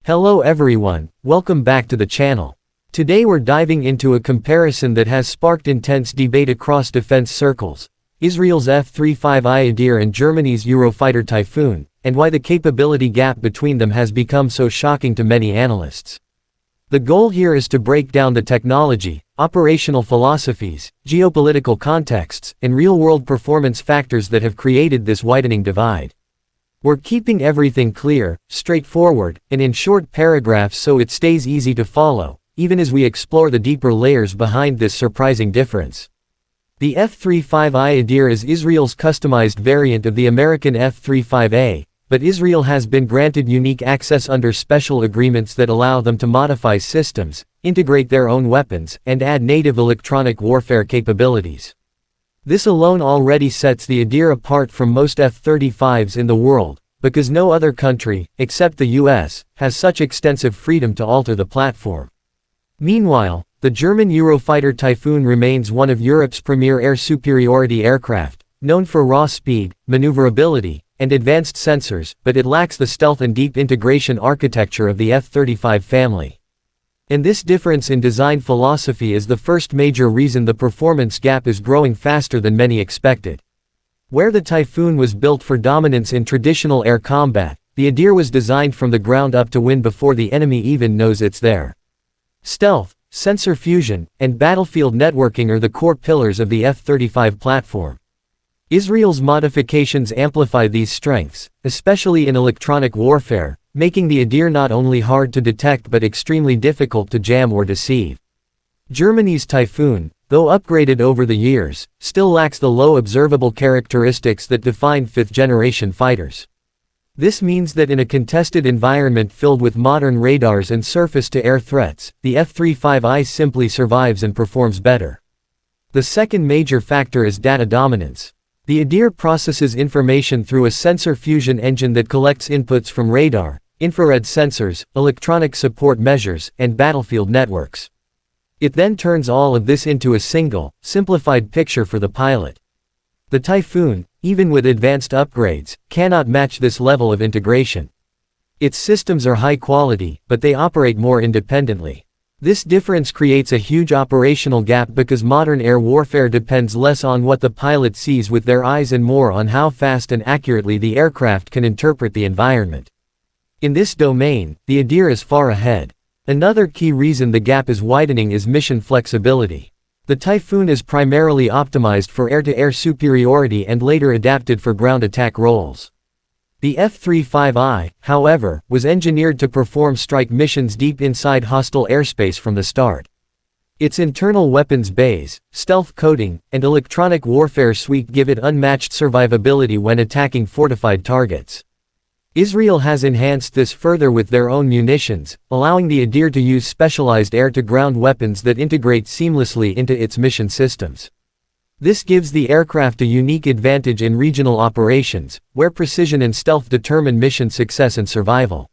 Hello everyone, welcome back to the channel. Today we're diving into a comparison that has sparked intense debate across defense circles: Israel's F-35I Adir and Germany's Eurofighter Typhoon, and why the capability gap between them has become so shocking to many analysts. The goal here is to break down the technology, operational philosophies, geopolitical contexts, and real-world performance factors that have created this widening divide. We're keeping everything clear, straightforward, and in short paragraphs so it stays easy to follow, even as we explore the deeper layers behind this surprising difference. The F-35I Adir is Israel's customized variant of the American F-35A, but Israel has been granted unique access under special agreements that allow them to modify systems, integrate their own weapons, and add native electronic warfare capabilities. This alone already sets the Adir apart from most F-35s in the world, because no other country, except the US, has such extensive freedom to alter the platform. Meanwhile, the German Eurofighter Typhoon remains one of Europe's premier air superiority aircraft, known for raw speed, maneuverability, and advanced sensors, but it lacks the stealth and deep integration architecture of the F-35 family. And this difference in design philosophy is the first major reason the performance gap is growing faster than many expected. Where the Typhoon was built for dominance in traditional air combat, the Adir was designed from the ground up to win before the enemy even knows it's there. Stealth, sensor fusion, and battlefield networking are the core pillars of the F-35 platform. Israel's modifications amplify these strengths, especially in electronic warfare, making the Adir not only hard to detect but extremely difficult to jam or deceive. Germany's Typhoon, though upgraded over the years, still lacks the low observable characteristics that define fifth-generation fighters. This means that in a contested environment filled with modern radars and surface-to-air threats, the F-35I simply survives and performs better. The second major factor is data dominance. The Adir processes information through a sensor fusion engine that collects inputs from radar, infrared sensors, electronic support measures, and battlefield networks. It then turns all of this into a single, simplified picture for the pilot. The Typhoon, even with advanced upgrades, cannot match this level of integration. Its systems are high quality, but they operate more independently. This difference creates a huge operational gap because modern air warfare depends less on what the pilot sees with their eyes and more on how fast and accurately the aircraft can interpret the environment. In this domain, the Adir is far ahead. Another key reason the gap is widening is mission flexibility. The Typhoon is primarily optimized for air-to-air superiority and later adapted for ground attack roles. The F-35I, however, was engineered to perform strike missions deep inside hostile airspace from the start. Its internal weapons bays, stealth coating, and electronic warfare suite give it unmatched survivability when attacking fortified targets. Israel has enhanced this further with their own munitions, allowing the Adir to use specialized air-to-ground weapons that integrate seamlessly into its mission systems. This gives the aircraft a unique advantage in regional operations, where precision and stealth determine mission success and survival.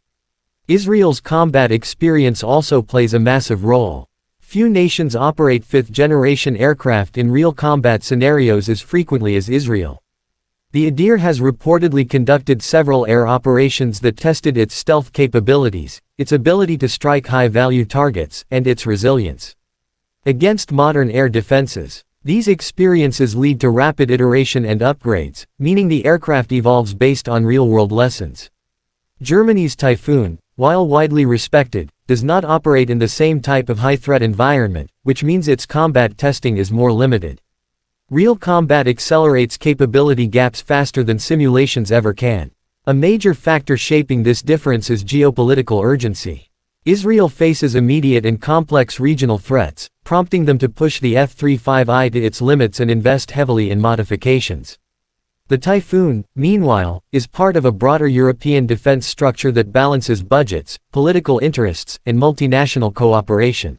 Israel's combat experience also plays a massive role. Few nations operate fifth-generation aircraft in real combat scenarios as frequently as Israel. The Adir has reportedly conducted several air operations that tested its stealth capabilities, its ability to strike high-value targets, and its resilience against modern air defenses. These experiences lead to rapid iteration and upgrades, meaning the aircraft evolves based on real-world lessons. Germany's Typhoon, while widely respected, does not operate in the same type of high-threat environment, which means its combat testing is more limited. Real combat accelerates capability gaps faster than simulations ever can. A major factor shaping this difference is geopolitical urgency. Israel faces immediate and complex regional threats, prompting them to push the F-35I to its limits and invest heavily in modifications. The Typhoon, meanwhile, is part of a broader European defense structure that balances budgets, political interests, and multinational cooperation.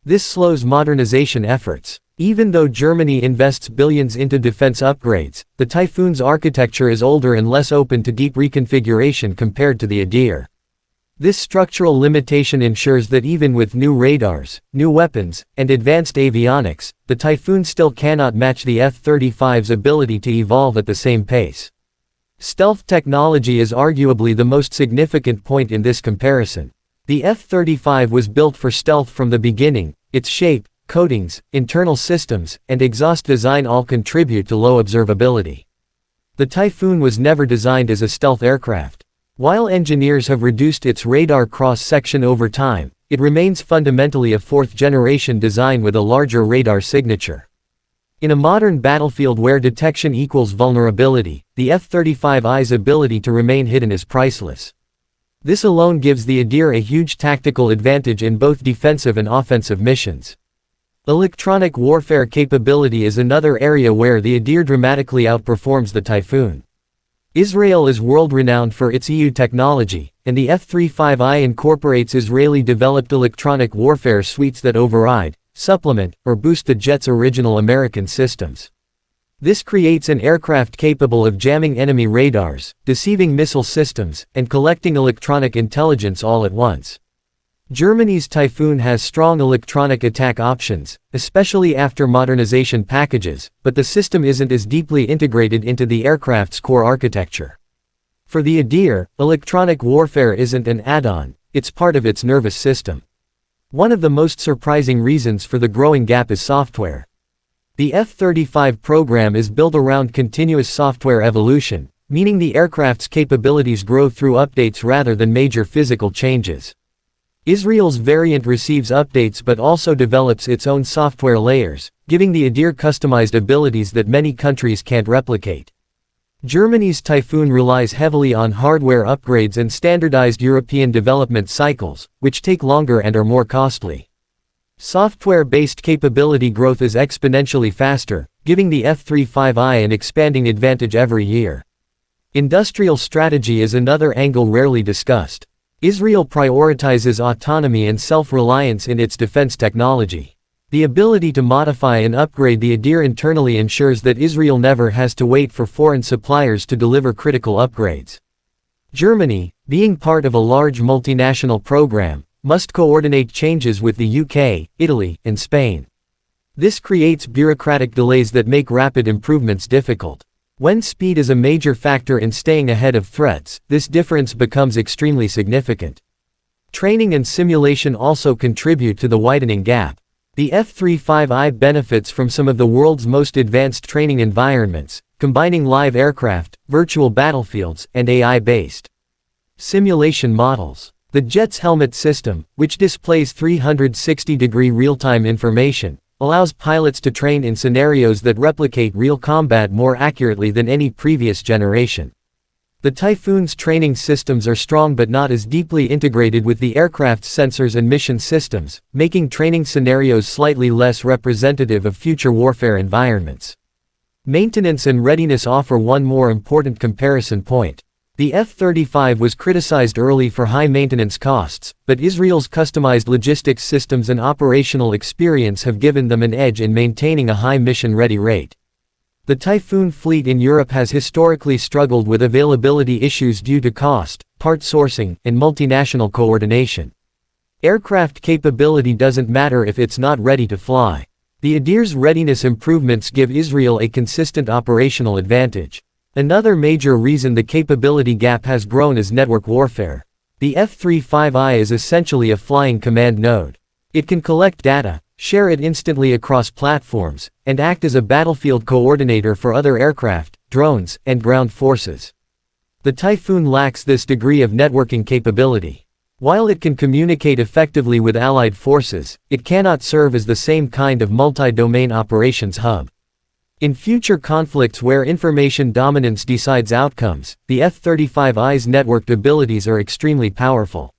This slows modernization efforts. Even though Germany invests billions into defense upgrades, the Typhoon's architecture is older and less open to deep reconfiguration compared to the Adir. This structural limitation ensures that even with new radars, new weapons, and advanced avionics, the Typhoon still cannot match the F-35's ability to evolve at the same pace. Stealth technology is arguably the most significant point in this comparison. The F-35 was built for stealth from the beginning. Its shape, coatings, internal systems, and exhaust design all contribute to low observability. The Typhoon was never designed as a stealth aircraft. While engineers have reduced its radar cross-section over time, it remains fundamentally a fourth-generation design with a larger radar signature. In a modern battlefield where detection equals vulnerability, the F-35I's ability to remain hidden is priceless. This alone gives the Adir a huge tactical advantage in both defensive and offensive missions. Electronic warfare capability is another area where the Adir dramatically outperforms the Typhoon. Israel is world-renowned for its EU technology, and the F-35I incorporates Israeli-developed electronic warfare suites that override, supplement, or boost the jet's original American systems. This creates an aircraft capable of jamming enemy radars, deceiving missile systems, and collecting electronic intelligence all at once. Germany's Typhoon has strong electronic attack options, especially after modernization packages, but the system isn't as deeply integrated into the aircraft's core architecture. For the Adir, electronic warfare isn't an add-on, it's part of its nervous system. One of the most surprising reasons for the growing gap is software. The F-35 program is built around continuous software evolution, meaning the aircraft's capabilities grow through updates rather than major physical changes. Israel's variant receives updates but also develops its own software layers, giving the Adir customized abilities that many countries can't replicate. Germany's Typhoon relies heavily on hardware upgrades and standardized European development cycles, which take longer and are more costly. Software-based capability growth is exponentially faster, giving the F-35I an expanding advantage every year. Industrial strategy is another angle rarely discussed. Israel prioritizes autonomy and self-reliance in its defense technology. The ability to modify and upgrade the Adir internally ensures that Israel never has to wait for foreign suppliers to deliver critical upgrades. Germany, being part of a large multinational program, must coordinate changes with the UK, Italy, and Spain. This creates bureaucratic delays that make rapid improvements difficult. When speed is a major factor in staying ahead of threats, this difference becomes extremely significant. Training and simulation also contribute to the widening gap. The F-35I benefits from some of the world's most advanced training environments, combining live aircraft, virtual battlefields, and AI-based simulation models. The jet's helmet system, which displays 360-degree real-time information, allows pilots to train in scenarios that replicate real combat more accurately than any previous generation. The Typhoon's training systems are strong but not as deeply integrated with the aircraft's sensors and mission systems, making training scenarios slightly less representative of future warfare environments. Maintenance and readiness offer one more important comparison point. The F-35 was criticized early for high maintenance costs, but Israel's customized logistics systems and operational experience have given them an edge in maintaining a high mission-ready rate. The Typhoon fleet in Europe has historically struggled with availability issues due to cost, part sourcing, and multinational coordination. Aircraft capability doesn't matter if it's not ready to fly. The Adir's readiness improvements give Israel a consistent operational advantage. Another major reason the capability gap has grown is network warfare. The F-35I is essentially a flying command node. It can collect data, share it instantly across platforms, and act as a battlefield coordinator for other aircraft, drones, and ground forces. The Typhoon lacks this degree of networking capability. While it can communicate effectively with allied forces, it cannot serve as the same kind of multi-domain operations hub. In future conflicts where information dominance decides outcomes, the F-35I's networked abilities are extremely powerful.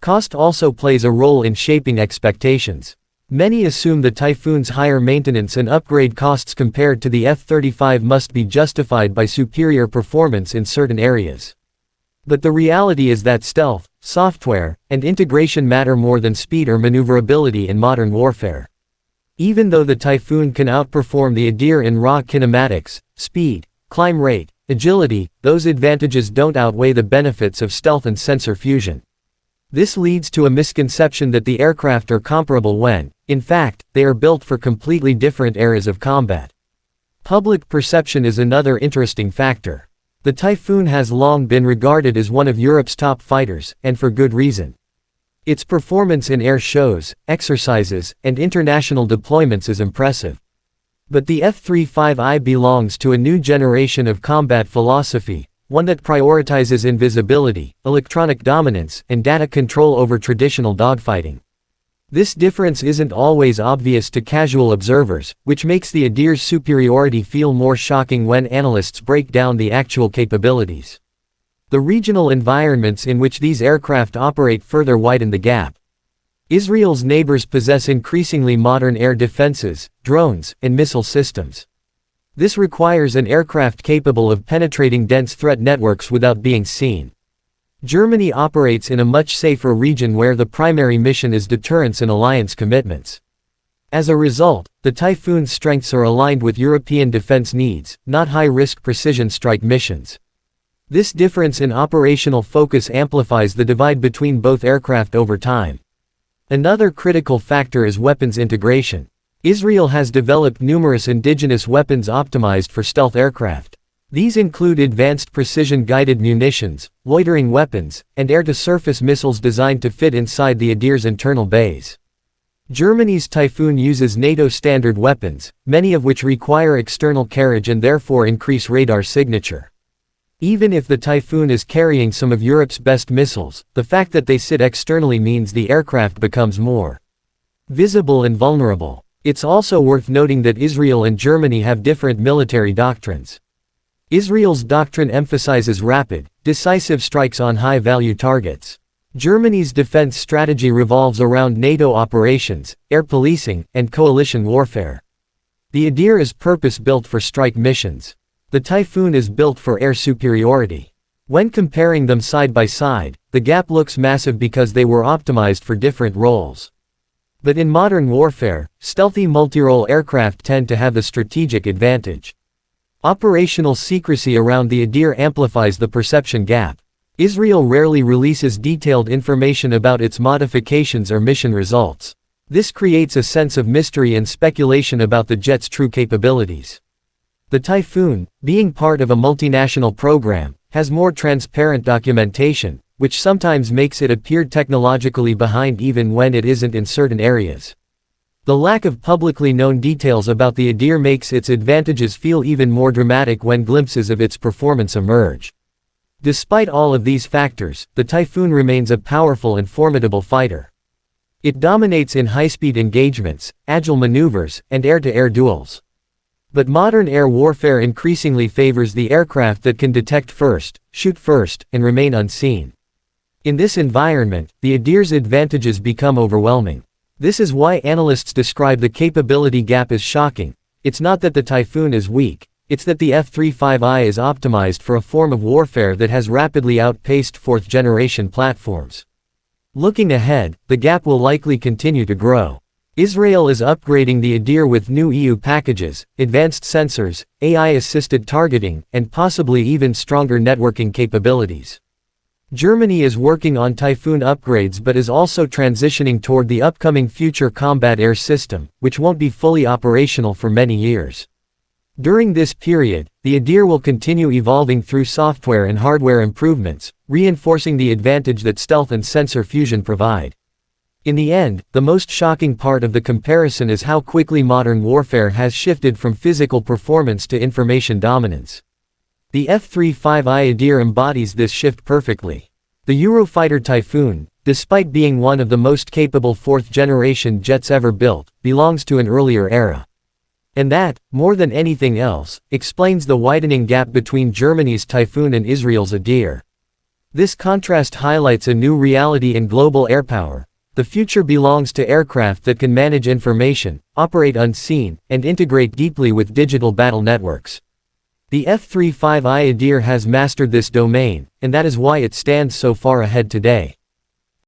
Cost also plays a role in shaping expectations. Many assume the Typhoon's higher maintenance and upgrade costs compared to the F-35 must be justified by superior performance in certain areas. But the reality is that stealth, software, and integration matter more than speed or maneuverability in modern warfare. Even though the Typhoon can outperform the Adir in raw kinematics, speed, climb rate, agility, those advantages don't outweigh the benefits of stealth and sensor fusion. This leads to a misconception that the aircraft are comparable when, in fact, they are built for completely different areas of combat. Public perception is another interesting factor. The Typhoon has long been regarded as one of Europe's top fighters, and for good reason. Its performance in air shows, exercises, and international deployments is impressive. But the F-35I belongs to a new generation of combat philosophy, one that prioritizes invisibility, electronic dominance, and data control over traditional dogfighting. This difference isn't always obvious to casual observers, which makes the Adir's superiority feel more shocking when analysts break down the actual capabilities. The regional environments in which these aircraft operate further widen the gap. Israel's neighbors possess increasingly modern air defenses, drones, and missile systems. This requires an aircraft capable of penetrating dense threat networks without being seen. Germany operates in a much safer region where the primary mission is deterrence and alliance commitments. As a result, the Typhoon's strengths are aligned with European defense needs, not high-risk precision strike missions. This difference in operational focus amplifies the divide between both aircraft over time. Another critical factor is weapons integration. Israel has developed numerous indigenous weapons optimized for stealth aircraft. These include advanced precision-guided munitions, loitering weapons, and air-to-surface missiles designed to fit inside the Adir's internal bays. Germany's Typhoon uses NATO-standard weapons, many of which require external carriage and therefore increase radar signature. Even if the Typhoon is carrying some of Europe's best missiles, the fact that they sit externally means the aircraft becomes more visible and vulnerable. It's also worth noting that Israel and Germany have different military doctrines. Israel's doctrine emphasizes rapid, decisive strikes on high-value targets. Germany's defense strategy revolves around NATO operations, air policing, and coalition warfare. The Adir is purpose-built for strike missions. The Typhoon is built for air superiority. When comparing them side by side, the gap looks massive because they were optimized for different roles. But in modern warfare, stealthy multi-role aircraft tend to have the strategic advantage. Operational secrecy around the Adir amplifies the perception gap. Israel rarely releases detailed information about its modifications or mission results. This creates a sense of mystery and speculation about the jet's true capabilities. The Typhoon, being part of a multinational program, has more transparent documentation, which sometimes makes it appear technologically behind even when it isn't in certain areas. The lack of publicly known details about the Adir makes its advantages feel even more dramatic when glimpses of its performance emerge. Despite all of these factors, the Typhoon remains a powerful and formidable fighter. It dominates in high-speed engagements, agile maneuvers, and air-to-air duels. But modern air warfare increasingly favors the aircraft that can detect first, shoot first, and remain unseen. In this environment, the Adir's advantages become overwhelming. This is why analysts describe the capability gap as shocking. It's not that the Typhoon is weak, it's that the F-35I is optimized for a form of warfare that has rapidly outpaced fourth-generation platforms. Looking ahead, the gap will likely continue to grow. Israel is upgrading the Adir with new EU packages, advanced sensors, AI-assisted targeting, and possibly even stronger networking capabilities. Germany is working on Typhoon upgrades but is also transitioning toward the upcoming Future Combat Air System, which won't be fully operational for many years. During this period, the Adir will continue evolving through software and hardware improvements, reinforcing the advantage that stealth and sensor fusion provide. In the end, the most shocking part of the comparison is how quickly modern warfare has shifted from physical performance to information dominance. The F-35I Adir embodies this shift perfectly. The Eurofighter Typhoon, despite being one of the most capable fourth-generation jets ever built, belongs to an earlier era. And that, more than anything else, explains the widening gap between Germany's Typhoon and Israel's Adir. This contrast highlights a new reality in global airpower. The future belongs to aircraft that can manage information, operate unseen, and integrate deeply with digital battle networks. The F-35I Adir has mastered this domain, and that is why it stands so far ahead today.